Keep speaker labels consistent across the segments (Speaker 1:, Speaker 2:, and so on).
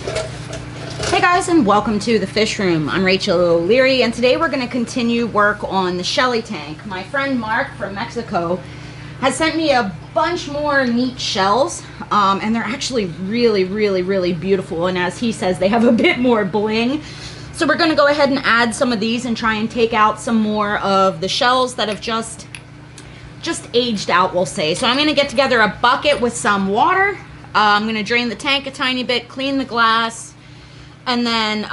Speaker 1: Hey guys, and welcome to the fish room. I'm Rachel O'Leary, and today we're going to continue work on the Shellie Tank. My friend Mark from Mexico has sent me a bunch more neat shells, and they're actually really beautiful, and as he says, they have a bit more bling. So we're going to go ahead and add some of these and try and take out some more of the shells that have just aged out, we'll say. So I'm going to get together a bucket with some water. I'm going to drain the tank a tiny bit, clean the glass, and then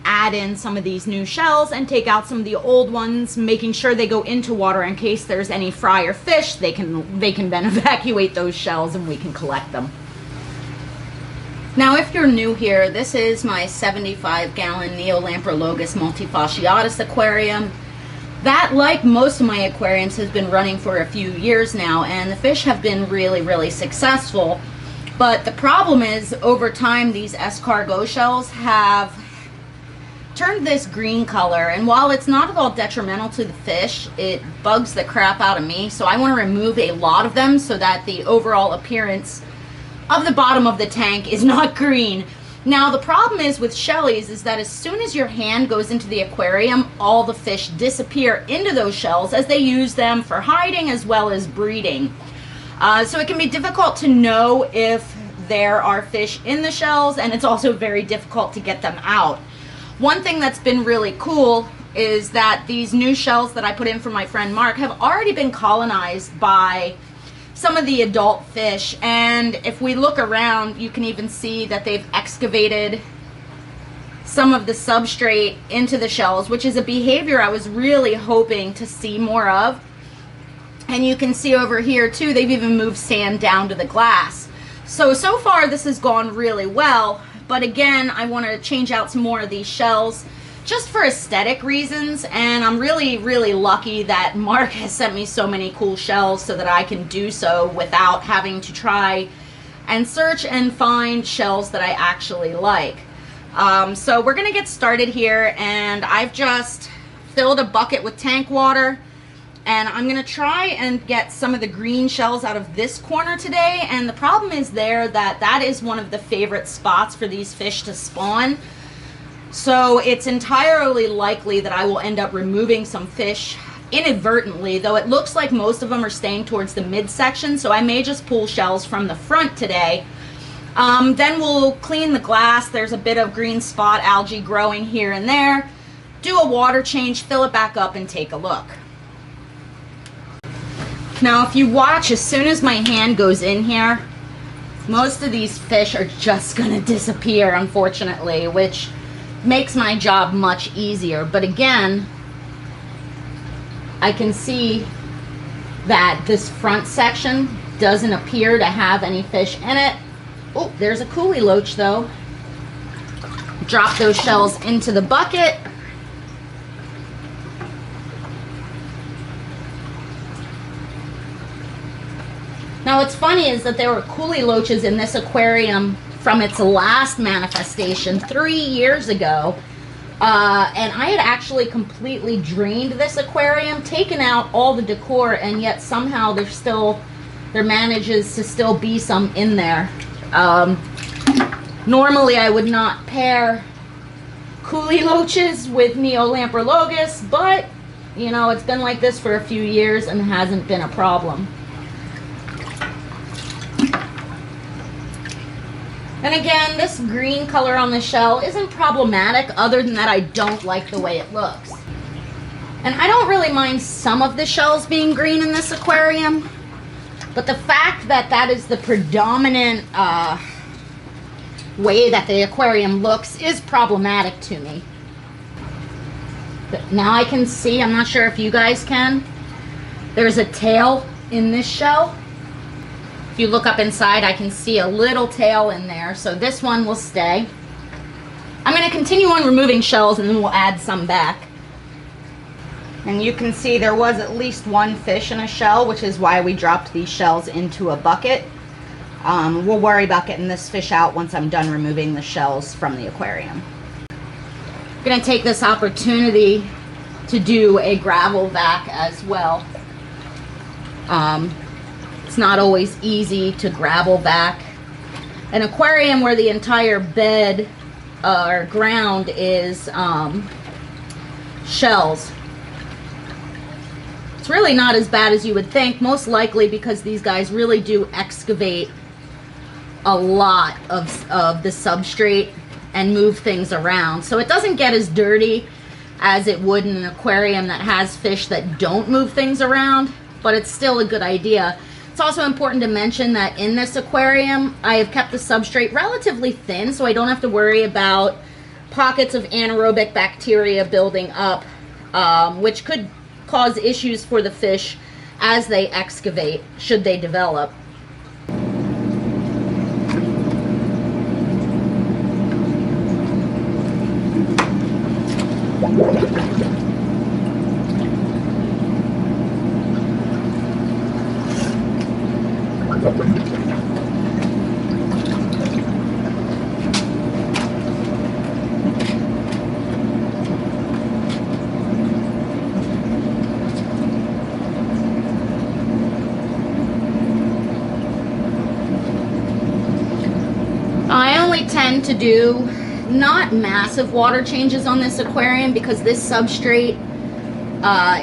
Speaker 1: add in some of these new shells and take out some of the old ones, making sure they go into water in case there's any fry or fish. They can then evacuate those shells and we can collect them. Now, if you're new here, this is my 75-gallon Neolamprologus multifasciatus aquarium. That, like most of my aquariums, has been running for a few years now, and the fish have been really successful. But the problem is, over time, these escargot shells have turned this green color, and while it's not at all detrimental to the fish, it bugs the crap out of me. So I want to remove a lot of them so that the overall appearance of the bottom of the tank is not green. Now, the problem is with Shellies is that as soon as your hand goes into the aquarium, all the fish disappear into those shells as they use them for hiding as well as breeding. So it can be difficult to know if there are fish in the shells, and it's also very difficult to get them out. One thing that's been really cool is that these new shells that I put in for my friend Mark have already been colonized by some of the adult fish, and if we look around, you can even see that they've excavated some of the substrate into the shells, which is a behavior I was really hoping to see more of. And you can see over here too, they've even moved sand down to the glass. So far this has gone really well, but again, I want to change out some more of these shells just for aesthetic reasons, and I'm really lucky that Mark has sent me so many cool shells so that I can do so without having to try and search and find shells that I actually like. So we're gonna get started here, and I've just filled a bucket with tank water, and I'm gonna try and get some of the green shells out of this corner today. And the problem is that is one of the favorite spots for these fish to spawn. So it's entirely likely that I will end up removing some fish inadvertently, though it looks like most of them are staying towards the midsection, so I may just pull shells from the front today. Then we'll clean the glass. There's a bit of green spot algae growing here and there. Do a water change, fill it back up, and take a look. Now, if you watch, as soon as my hand goes in here, most of these fish are just gonna disappear, unfortunately, which makes my job much easier. But again, I can see that this front section doesn't appear to have any fish in it. Oh, there's a coolie loach though. Drop those shells into the bucket. Now what's funny is that there were coolie loaches in this aquarium from its last manifestation 3 years ago, and I had actually completely drained this aquarium, taken out all the decor, and yet somehow there manages to still be some in there. Normally I would not pair coolie loaches with Neolamprologus, but you know, it's been like this for a few years and hasn't been a problem. And again, this green color on the shell isn't problematic, other than that I don't like the way it looks. And I don't really mind some of the shells being green in this aquarium, but the fact that that is the predominant way that the aquarium looks is problematic to me. But now I can see, I'm not sure if you guys can, there's a tail in this shell. If you look up inside, I can see a little tail in there, so this one will stay. I'm going to continue on removing shells and then we'll add some back. And you can see there was at least one fish in a shell, which is why we dropped these shells into a bucket. We'll worry about getting this fish out once I'm done removing the shells from the aquarium. I'm going to take this opportunity to do a gravel vac as well. It's not always easy to gravel vac, an aquarium where the entire bed or ground is shells. It's really not as bad as you would think, most likely because these guys really do excavate a lot of the substrate and move things around. So it doesn't get as dirty as it would in an aquarium that has fish that don't move things around, but it's still a good idea. It's also important to mention that in this aquarium, I have kept the substrate relatively thin, so I don't have to worry about pockets of anaerobic bacteria building up, which could cause issues for the fish as they excavate, should they develop. I only tend to do not massive water changes on this aquarium because this substrate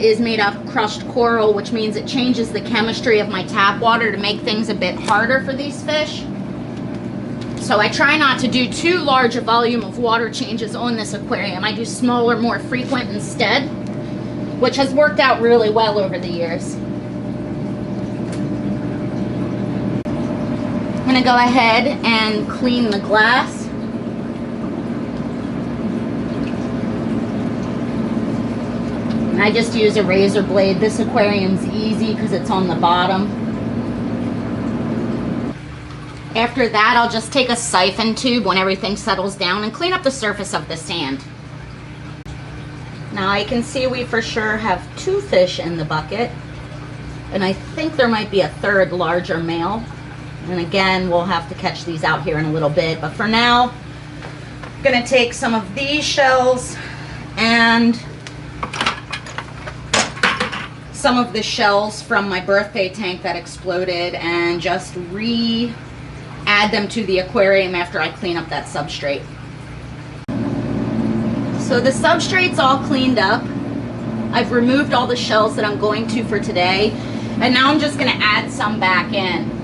Speaker 1: is made of crushed coral, which means it changes the chemistry of my tap water to make things a bit harder for these fish. So I try not to do too large a volume of water changes on this aquarium. I do smaller, more frequent instead, which has worked out really well over the years. I'm going to go ahead and clean the glass. And I just use a razor blade. This aquarium's easy because it's on the bottom. After that, I'll just take a siphon tube when everything settles down and clean up the surface of the sand. Now I can see we for sure have 2 fish in the bucket, and I think there might be a third larger male. And again, we'll have to catch these out here in a little bit, but for now, I'm gonna take some of these shells and some of the shells from my birthday tank that exploded and just add them to the aquarium after I clean up that substrate. So the substrate's all cleaned up. I've removed all the shells that I'm going to for today, and now I'm just gonna add some back in.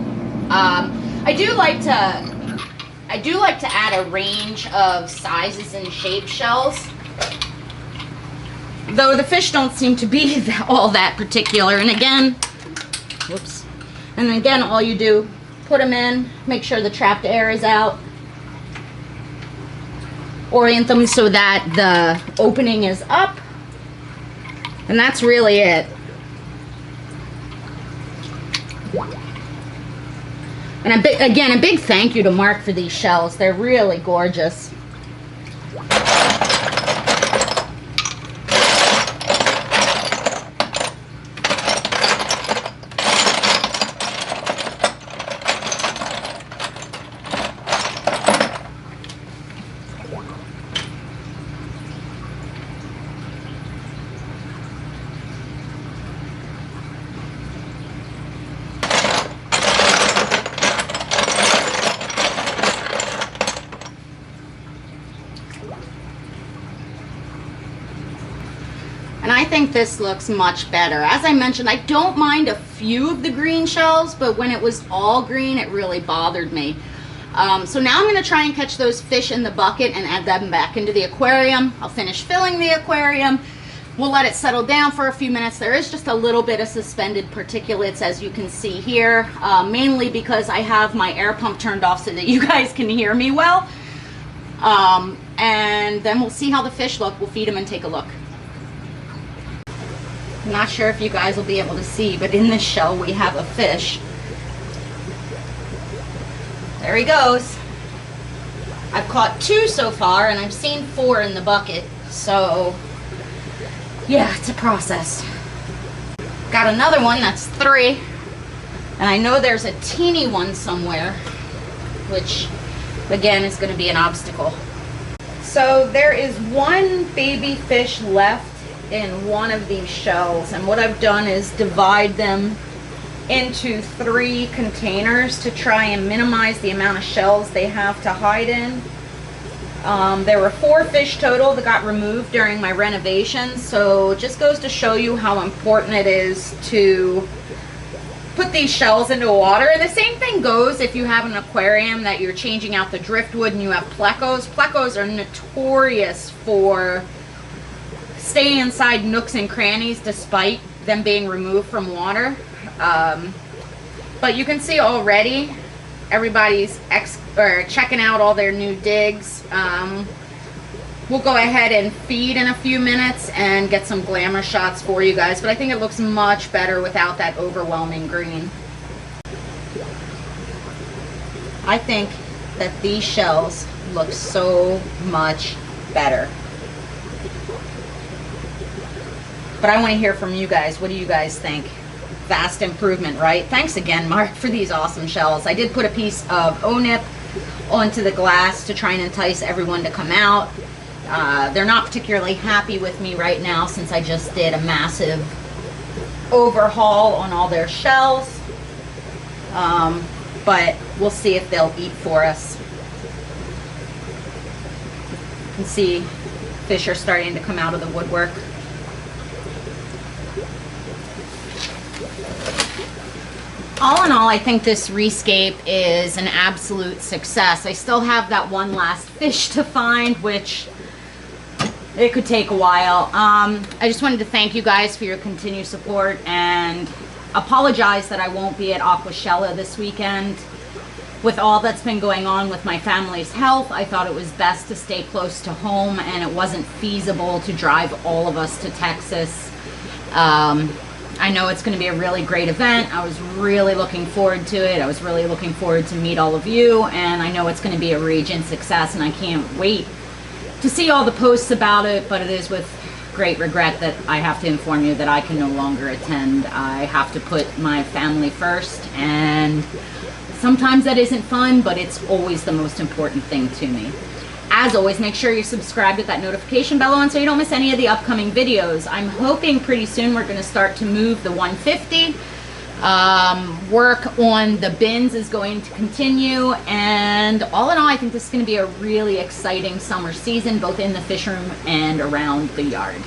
Speaker 1: I do like to add a range of sizes and shaped shells, though the fish don't seem to be all that particular. And again, whoops, and again, all you do, put them in, make sure the trapped air is out, orient them so that the opening is up, and that's really it. And again, a big thank you to Mark for these shells. They're really gorgeous. And I think this looks much better. As I mentioned, I don't mind a few of the green shells, but when it was all green, it really bothered me. So now I'm going to try and catch those fish in the bucket and add them back into the aquarium. I'll finish filling the aquarium. We'll let it settle down for a few minutes. There is just a little bit of suspended particulates, as you can see here, mainly because I have my air pump turned off so that you guys can hear me well. And then we'll see how the fish look. We'll feed them and take a look. I'm not sure if you guys will be able to see, but in this shell we have a fish. There he goes. I've caught 2 so far, and I've seen 4 in the bucket, so yeah, it's a process. Got another one, that's 3, and I know there's a teeny one somewhere, which again is going to be an obstacle. So there is 1 baby fish left in one of these shells, and what I've done is divide them into 3 containers to try and minimize the amount of shells they have to hide in. There were 4 fish total that got removed during my renovations, so it just goes to show you how important it is to put these shells into water. And the same thing goes if you have an aquarium that you're changing out the driftwood and you have plecos. Plecos are notorious for staying inside nooks and crannies despite them being removed from water. But you can see already everybody's checking out all their new digs. We'll go ahead and feed in a few minutes and get some glamour shots for you guys, but I think it looks much better without that overwhelming green. I think that these shells look so much better. But I want to hear from you guys. What do you guys think? Vast improvement, right? Thanks again, Mark, for these awesome shells. I did put a piece of O-nip onto the glass to try and entice everyone to come out. They're not particularly happy with me right now since I just did a massive overhaul on all their shells. But we'll see if they'll eat for us. You can see fish are starting to come out of the woodwork. All in all, I think this rescape is an absolute success. I still have that one last fish to find, which it could take a while. I just wanted to thank you guys for your continued support and apologize that I won't be at Aquashella this weekend. With all that's been going on with my family's health, I thought it was best to stay close to home, and it wasn't feasible to drive all of us to Texas. I know it's going to be a really great event. I was really looking forward to it. I was really looking forward to meet all of you, and I know it's going to be a raging success, and I can't wait to see all the posts about it. But it is with great regret that I have to inform you that I can no longer attend. I have to put my family first, and sometimes that isn't fun, but it's always the most important thing to me. As always, make sure you subscribe with that notification bell on so you don't miss any of the upcoming videos. I'm hoping pretty soon we're going to start to move the 150. Work on the bins is going to continue, and all in all, I think this is going to be a really exciting summer season, both in the fish room and around the yard.